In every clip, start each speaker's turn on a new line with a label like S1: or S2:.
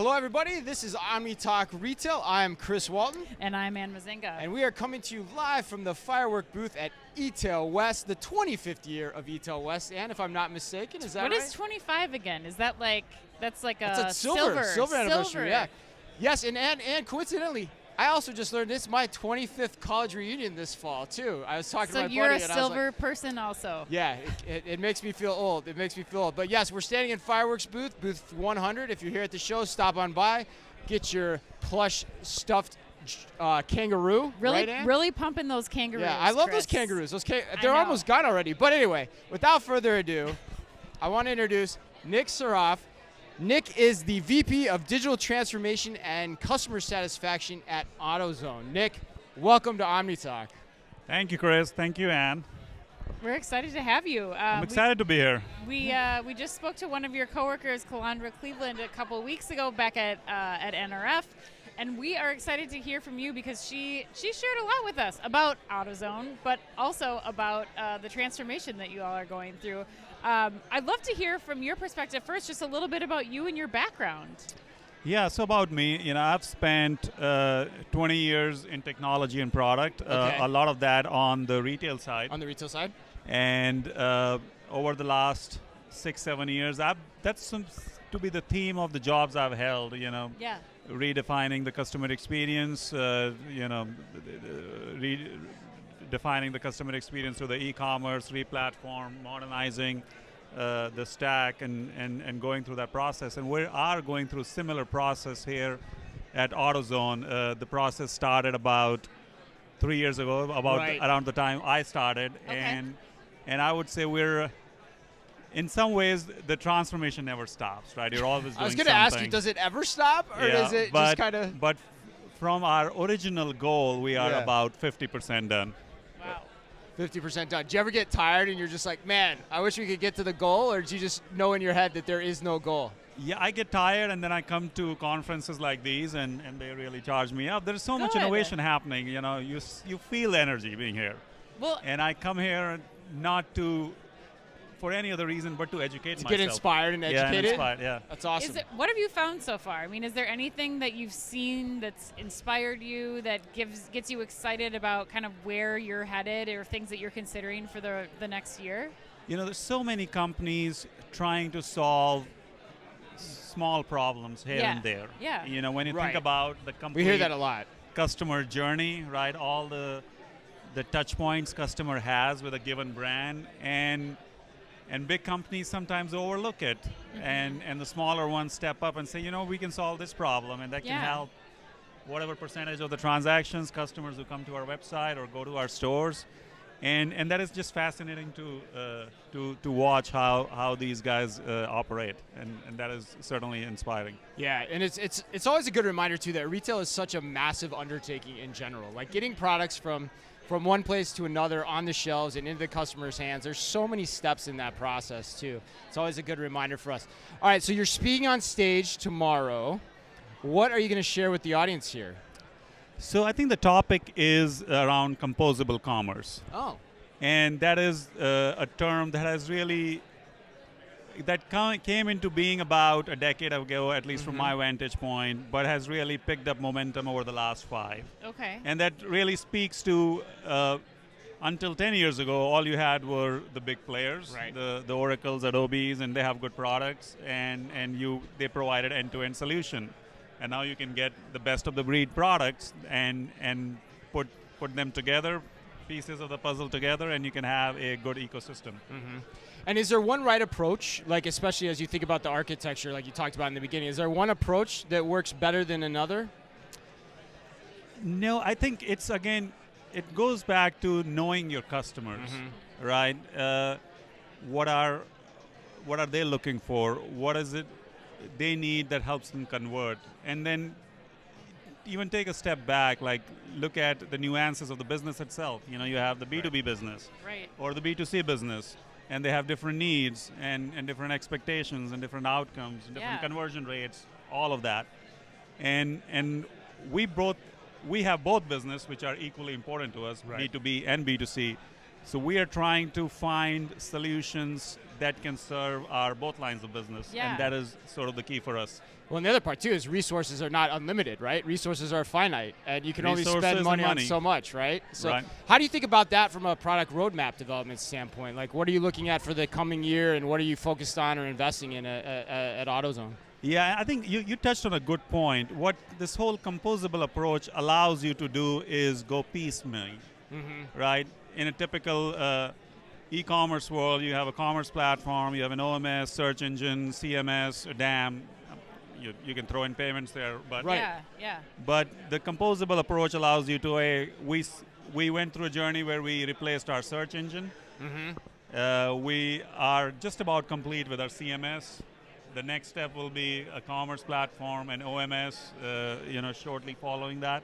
S1: Hello, everybody. This is OmniTalk Retail. I'm Chris Walton.
S2: And I'm Ann Mazinga.
S1: And we are coming to you live from the Firework booth at eTail West, the 25th year of eTail West. And if I'm not mistaken, is that
S2: what
S1: right?
S2: What is 25 again? Is that like, that's like
S1: a silver anniversary, yeah. Yes, and coincidentally, I also just learned it's my 25th college reunion this fall, too. I was talking to my buddy.
S2: So you're a
S1: and
S2: silver person also.
S1: Yeah, it makes me feel old. It makes me feel old. But yes, we're standing in Fireworks booth 100. If you're here at the show, stop on by. Get your plush stuffed kangaroo.
S2: Really pumping those kangaroos.
S1: Yeah, I love those kangaroos. They're almost gone already. But anyway, without further ado, I want to introduce Nick Sarraf. Nick is the VP of Digital Transformation and Customer Satisfaction at AutoZone. Nick, welcome to OmniTalk.
S3: Thank you, Chris. Thank you, Ann.
S2: We're excited to have you.
S3: I'm excited to be here.
S2: We just spoke to one of your coworkers, Calandra Cleveland, a couple of weeks ago back at NRF, and we are excited to hear from you because she shared a lot with us about AutoZone, but also about the transformation that you all are going through. I'd love to hear from your perspective first, just a little bit about you and your background.
S3: Yeah, so about me, I've spent 20 years in technology and product, a lot of that on the retail side.
S1: On the retail side?
S3: And over the last 6-7 years, that seems to be the theme of the jobs I've held,
S2: Yeah.
S3: Redefining the customer experience, defining the customer experience through the e-commerce, re-platform, modernizing the stack, and going through that process. And we are going through a similar process here at AutoZone. The process started about 3 years ago, around the time I started.
S2: Okay.
S3: And I would say we're, in some ways, the transformation never stops, right? You're always doing something.
S1: I was going to ask you, does it ever stop? Or does it just kind of...
S3: But from our original goal, we are about 50% done.
S2: Wow.
S1: 50% done. Do you ever get tired and you're just like, man, I wish we could get to the goal? Or do you just know in your head that there is no goal?
S3: Yeah, I get tired and then I come to conferences like these and they really charge me up. There's so much innovation happening. You feel energy being here.
S2: Well,
S3: and I come here not for any other reason but to educate myself.
S1: To get inspired and educated?
S3: Yeah.
S1: That's awesome.
S2: What have you found so far? I mean, is there anything that you've seen that's inspired you, that gets you excited about kind of where you're headed or things that you're considering for the next year?
S3: There's so many companies trying to solve small problems here and there.
S2: Yeah.
S3: When you think about the complete
S1: we hear that a lot.
S3: Customer journey, right? All the touch points customer has with a given brand, and big companies sometimes overlook it, and the smaller ones step up and say, we can solve this problem, and that can help whatever percentage of the transactions, customers who come to our website or go to our stores, and that is just fascinating to watch how these guys operate, and that is certainly inspiring.
S1: Yeah, and it's always a good reminder too that retail is such a massive undertaking in general. Like getting products from one place to another on the shelves and into the customer's hands. There's so many steps in that process too. It's always a good reminder for us. All right, so you're speaking on stage tomorrow. What are you going to share with the audience here?
S3: So I think the topic is around composable commerce.
S1: Oh.
S3: And that is a term that has really, came into being about a decade ago, at least from my vantage point, but has really picked up momentum over the last 5.
S2: Okay.
S3: And that really speaks to, until 10 years ago, all you had were the big players, the Oracles, Adobes, and they have good products, and they provided end-to-end solution. And now you can get the best of the breed products and put them together, pieces of the puzzle together, and you can have a good ecosystem.
S1: And is there one right approach, like especially as you think about the architecture, like you talked about in the beginning, is there one approach that works better than another?
S3: No, I think it goes back to knowing your customers, right? What are they looking for? What is it they need that helps them convert? And then even take a step back, like look at the nuances of the business itself. You have the B2B business or the B2C business, and they have different needs and different expectations and different outcomes and different conversion rates, all of that. And we have both business, which are equally important to us, B2B and B2C. So we are trying to find solutions that can serve our both lines of business.
S2: Yeah.
S3: And that is sort of the key for us.
S1: Well, and the other part too is resources are not unlimited, right? Resources are finite, and you can only
S3: Resources
S1: spend
S3: and
S1: money on
S3: money.
S1: so much, right? So,
S3: Right.
S1: how do you think about that from a product roadmap development standpoint? Like, what are you looking at for the coming year, and what are you focused on or investing in at AutoZone?
S3: Yeah, I think you touched on a good point. What this whole composable approach allows you to do is go piecemeal, right? In a typical e-commerce world, you have a commerce platform, you have an OMS, search engine, CMS, a DAM. You can throw in payments there, but
S1: Right.
S2: Yeah.
S3: but the composable approach allows you to we went through a journey where we replaced our search engine. We are just about complete with our CMS. The next step will be a commerce platform and OMS, shortly following that.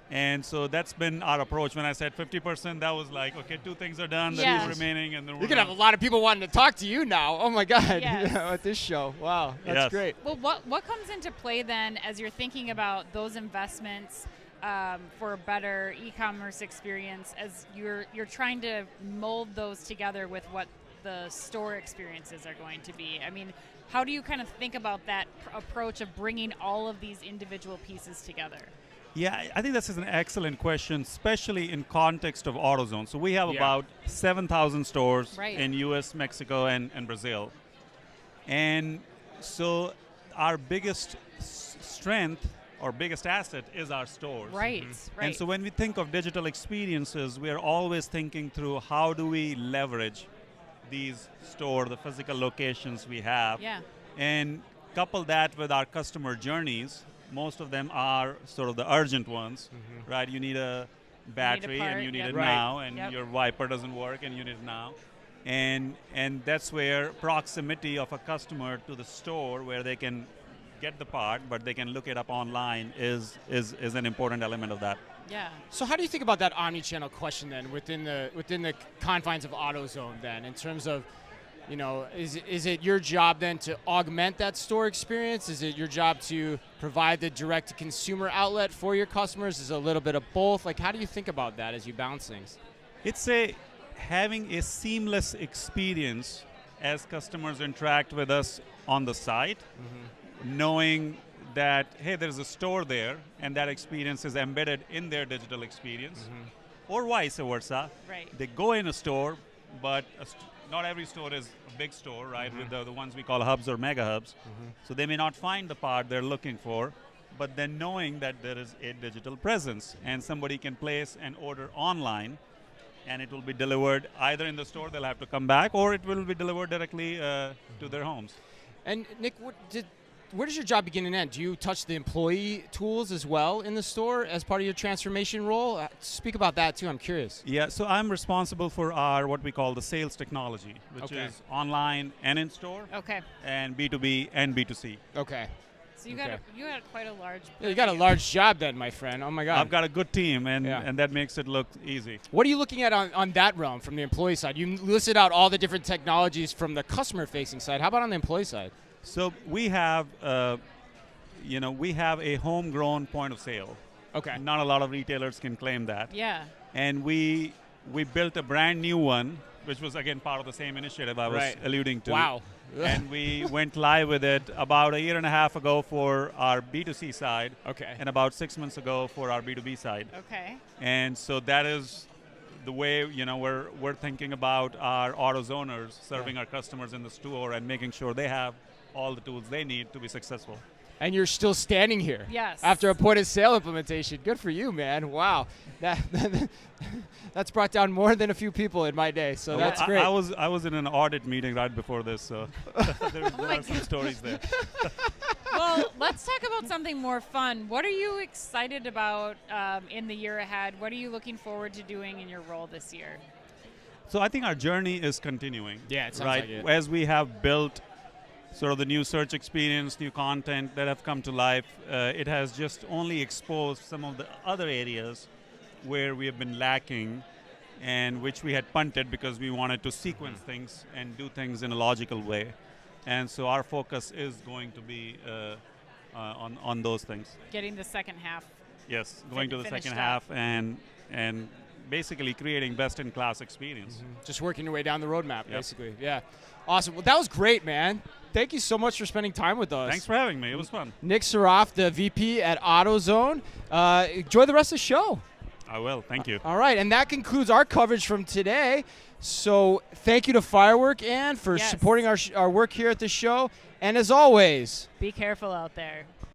S3: And so that's been our approach. When I said 50%, that was like, okay, 2 things are done, the
S2: Yes.
S3: 2 remaining, and then
S1: You're gonna have a lot of people wanting to talk to you now. Oh my God!
S2: Yes.
S1: At this show, wow, that's
S3: Yes.
S1: great.
S2: Well, what comes into play then as you're thinking about those investments for a better e-commerce experience, as you're trying to mold those together with what the store experiences are going to be? I mean, how do you kind of think about that approach of bringing all of these individual pieces together?
S3: Yeah, I think this is an excellent question, especially in context of AutoZone. So we have
S1: Yeah.
S3: about 7,000 stores
S2: Right.
S3: in US, Mexico, and Brazil. And so our biggest strength or biggest asset is our stores.
S2: Right.
S3: And so when we think of digital experiences, we are always thinking through how do we leverage these the physical locations we have,
S2: Yeah.
S3: and couple that with our customer journeys. Most of them are sort of the urgent ones, right? You need a battery
S2: part,
S3: and you need
S2: yep.
S3: it
S1: Right.
S3: now, and
S2: Yep.
S3: your wiper doesn't work and you need it now. And that's where proximity of a customer to the store where they can get the part, but they can look it up online is an important element of that.
S2: Yeah.
S1: So how do you think about that omnichannel question then within the confines of AutoZone then, in terms of, is it your job then to augment that store experience? Is it your job to provide the direct-to-consumer outlet for your customers? Is it a little bit of both? Like, how do you think about that as you balance things?
S3: It's having a seamless experience as customers interact with us on the site, knowing that, hey, there's a store there, and that experience is embedded in their digital experience, or vice versa.
S2: Right.
S3: They go in a store, but not every store is a big store, right? With the ones we call hubs or mega hubs. So they may not find the part they're looking for, but then knowing that there is a digital presence and somebody can place an order online and it will be delivered either in the store, they'll have to come back, or it will be delivered directly to their homes.
S1: And Nick, where does your job begin and end? Do you touch the employee tools as well in the store as part of your transformation role? Speak about that too, I'm curious.
S3: Yeah, so I'm responsible for our what we call the sales technology, which
S1: Okay.
S3: is online and in store,
S2: Okay.
S3: and B2B and B2C.
S1: Okay.
S2: So you
S1: Okay.
S2: got quite a large.
S1: Yeah, you got a large job then, my friend. Oh my God.
S3: I've got a good team, and
S1: Yeah.
S3: that makes it look easy.
S1: What are you looking at on that realm from the employee side? You listed out all the different technologies from the customer-facing side. How about on the employee side?
S3: So we have, we have a homegrown point of sale.
S1: Okay.
S3: Not a lot of retailers can claim that.
S2: Yeah.
S3: And we built a brand new one, which was again part of the same initiative I was
S1: Right.
S3: alluding to.
S1: Wow.
S3: And we went live with it about a year and a half ago for our B2C side,
S1: Okay.
S3: and about 6 months ago for our B2B side.
S2: Okay.
S3: And so that is the way we're thinking about our AutoZoners serving our customers in the store and making sure they have all the tools they need to be successful.
S1: And you're still standing here.
S2: Yes.
S1: After a point of sale implementation. Good for you, man. Wow. That's brought down more than a few people in my day. So that's great.
S3: I was in an audit meeting right before this, so there are some stories there.
S2: Well, let's talk about something more fun. What are you excited about in the year ahead? What are you looking forward to doing in your role this year?
S3: So I think our journey is continuing.
S1: Yeah, it sounds
S3: right?
S1: like it.
S3: As we have built sort of the new search experience, new content that have come to life, it has just only exposed some of the other areas where we have been lacking and which we had punted because we wanted to sequence things and do things in a logical way. And so our focus is going to be on those things.
S2: Getting the second half.
S3: Yes, going to the
S2: finished
S3: second
S2: up.
S3: half and basically creating best-in-class experience.
S1: Just working your way down the roadmap,
S3: Yep.
S1: basically. Yeah. Awesome. Well, that was great, man. Thank you so much for spending time with us.
S3: Thanks for having me. It was fun.
S1: Nick Sarraf, the VP at AutoZone. Enjoy the rest of the show.
S3: I will. Thank you.
S1: All right, and that concludes our coverage from today. So thank you to Firework and for
S2: Yes.
S1: supporting our work here at the show. And as always,
S2: Be careful out there.